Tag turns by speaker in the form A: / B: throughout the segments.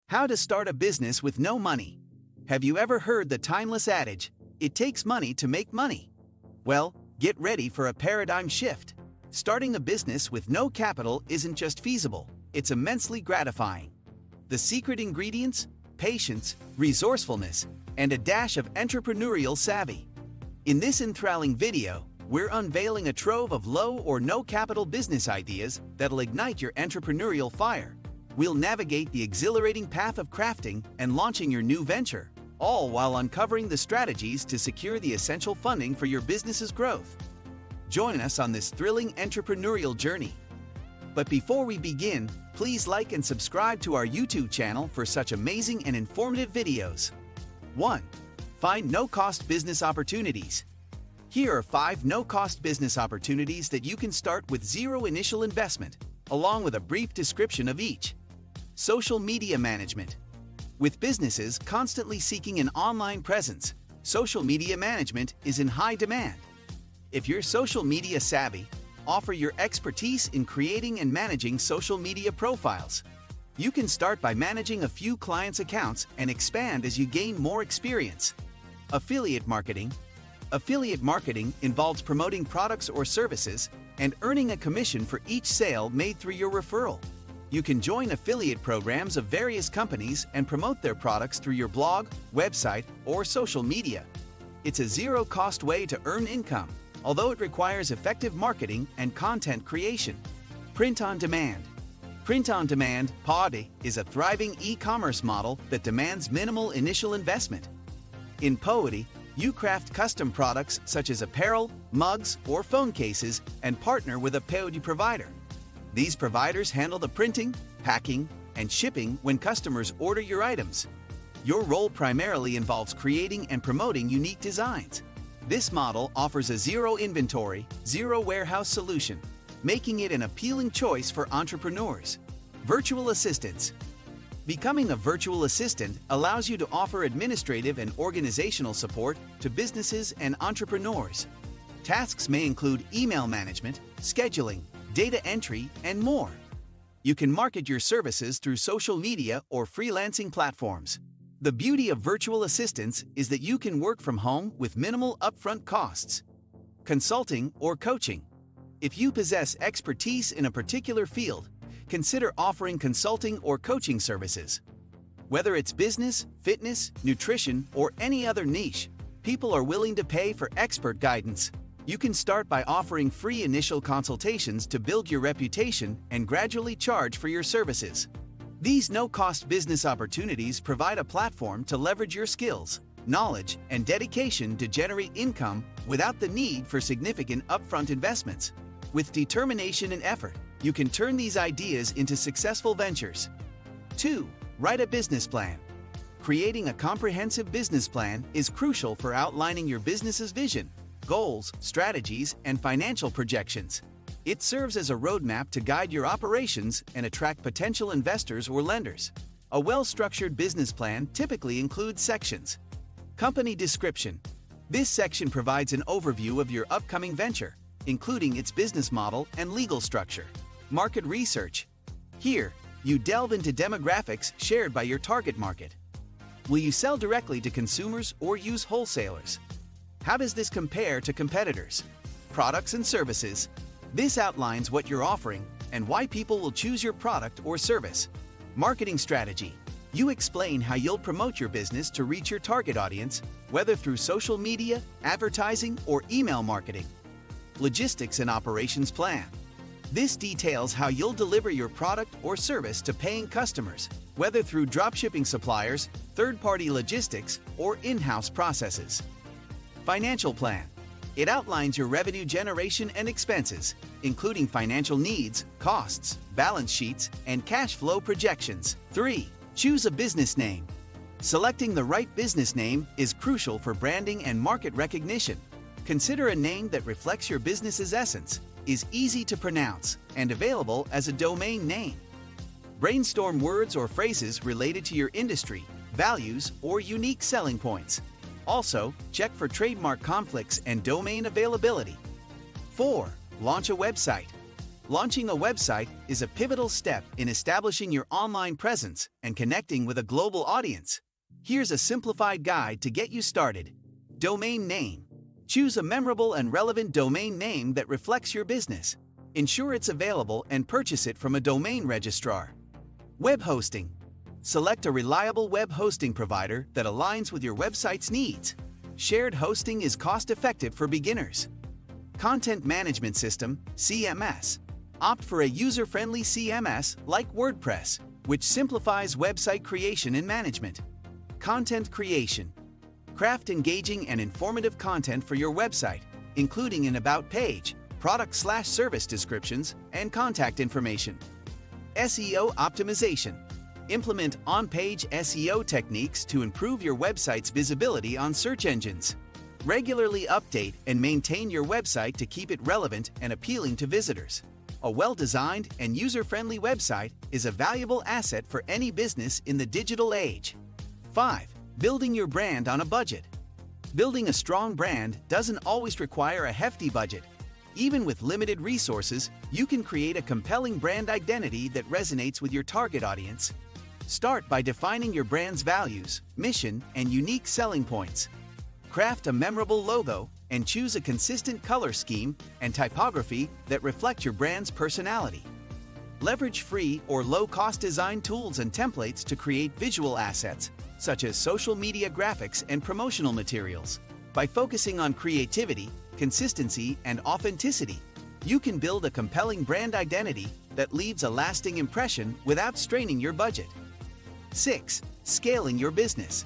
A: How to start a business with no money. Have you ever heard the timeless adage, "It takes money to make money"? Well, get ready for a paradigm shift. Starting a business with no capital isn't just feasible, it's immensely gratifying. The secret ingredients? Patience, resourcefulness, and a dash of entrepreneurial savvy. In this enthralling video, we're unveiling a trove of low or no capital business ideas that'll ignite your entrepreneurial fire. We'll navigate the exhilarating path of crafting and launching your new venture, all while uncovering the strategies to secure the essential funding for your business's growth. Join us on this thrilling entrepreneurial journey. But before we begin, please like and subscribe to our YouTube channel for such amazing and informative videos. 1. Find no-cost business opportunities. Here are 5 no-cost business opportunities that you can start with zero initial investment, along with a brief description of each. Social media management. With businesses constantly seeking an online presence, social media management is in high demand. If you're social media savvy, offer your expertise in creating and managing social media profiles. You can start by managing a few clients' accounts and expand as you gain more experience. Affiliate marketing. Affiliate marketing involves promoting products or services and earning a commission for each sale made through your referral. You can join affiliate programs of various companies and promote their products through your blog, website, or social media. It's a zero-cost way to earn income, although it requires effective marketing and content creation. Print on demand. Print on demand (POD) is a thriving e-commerce model that demands minimal initial investment. In POD, you craft custom products such as apparel, mugs, or phone cases and partner with a POD provider. These providers handle the printing, packing, and shipping when customers order your items. Your role primarily involves creating and promoting unique designs. This model offers a zero inventory, zero warehouse solution, making it an appealing choice for entrepreneurs. Virtual assistants. Becoming a virtual assistant allows you to offer administrative and organizational support to businesses and entrepreneurs. Tasks may include email management, scheduling, data entry, and more. You can market your services through social media or freelancing platforms. The beauty of virtual assistants is that you can work from home with minimal upfront costs. Consulting or coaching. If you possess expertise in a particular field, consider offering consulting or coaching services. Whether it's business, fitness, nutrition, or any other niche, people are willing to pay for expert guidance. You can start by offering free initial consultations to build your reputation and gradually charge for your services. These no-cost business opportunities provide a platform to leverage your skills, knowledge, and dedication to generate income without the need for significant upfront investments. With determination and effort, you can turn these ideas into successful ventures. 2. Write a business plan. Creating a comprehensive business plan is crucial for outlining your business's vision, goals, strategies, and financial projections. It serves as a roadmap to guide your operations and attract potential investors or lenders. A well-structured business plan typically includes sections. Company description. This section provides an overview of your upcoming venture, including its business model and legal structure. Market research. Here, you delve into demographics shared by your target market. Will you sell directly to consumers or use wholesalers? How does this compare to competitors? Products and services. This outlines what you're offering and why people will choose your product or service. Marketing strategy. You explain how you'll promote your business to reach your target audience, whether through social media, advertising, or email marketing. Logistics and operations plan. This details how you'll deliver your product or service to paying customers, whether through dropshipping suppliers, third-party logistics, or in-house processes. Financial plan. It outlines your revenue generation and expenses, including financial needs, costs, balance sheets, and cash flow projections. 3. Choose a business name. Selecting the right business name is crucial for branding and market recognition. Consider a name that reflects your business's essence, is easy to pronounce, and available as a domain name. Brainstorm words or phrases related to your industry, values, or unique selling points. Also, check for trademark conflicts and domain availability. 4. Launch a website. Launching a website is a pivotal step in establishing your online presence and connecting with a global audience. Here's a simplified guide to get you started. Domain name. Choose a memorable and relevant domain name that reflects your business. Ensure it's available and purchase it from a domain registrar. Web hosting. Select a reliable web hosting provider that aligns with your website's needs. Shared hosting is cost-effective for beginners. Content management system, CMS. Opt for a user-friendly CMS like WordPress, which simplifies website creation and management. Content creation. Craft engaging and informative content for your website, including an about page, product/service descriptions, and contact information. SEO optimization. Implement on-page SEO techniques to improve your website's visibility on search engines. Regularly update and maintain your website to keep it relevant and appealing to visitors. A well-designed and user-friendly website is a valuable asset for any business in the digital age. 5. Building your brand on a budget. Building a strong brand doesn't always require a hefty budget. Even with limited resources, you can create a compelling brand identity that resonates with your target audience. Start by defining your brand's values, mission, and unique selling points. Craft a memorable logo and choose a consistent color scheme and typography that reflect your brand's personality. Leverage free or low-cost design tools and templates to create visual assets, such as social media graphics and promotional materials. By focusing on creativity, consistency, and authenticity, you can build a compelling brand identity that leaves a lasting impression without straining your budget. 6. Scaling your business.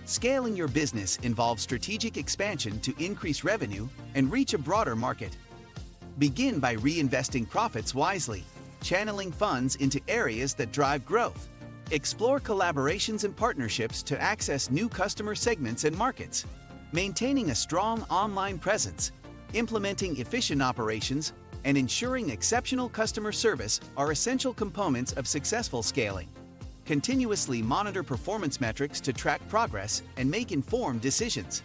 A: Scaling your business involves strategic expansion to increase revenue and reach a broader market. Begin by reinvesting profits wisely, channeling funds into areas that drive growth. Explore collaborations and partnerships to access new customer segments and markets. Maintaining a strong online presence, implementing efficient operations, and ensuring exceptional customer service are essential components of successful scaling. Continuously monitor performance metrics to track progress and make informed decisions.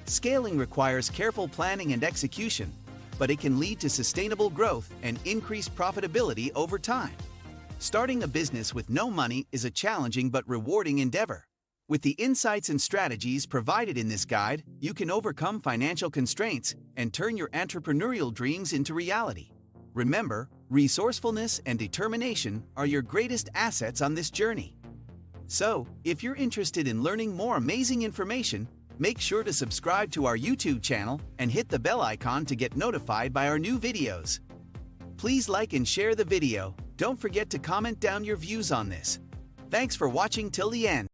A: Scaling requires careful planning and execution, but it can lead to sustainable growth and increased profitability over time. Starting a business with no money is a challenging but rewarding endeavor. With the insights and strategies provided in this guide, you can overcome financial constraints and turn your entrepreneurial dreams into reality. Remember, resourcefulness and determination are your greatest assets on this journey. So, if you're interested in learning more amazing information, make sure to subscribe to our YouTube channel and hit the bell icon to get notified by our new videos. Please like and share the video. Don't forget to comment down your views on this. Thanks for watching till the end.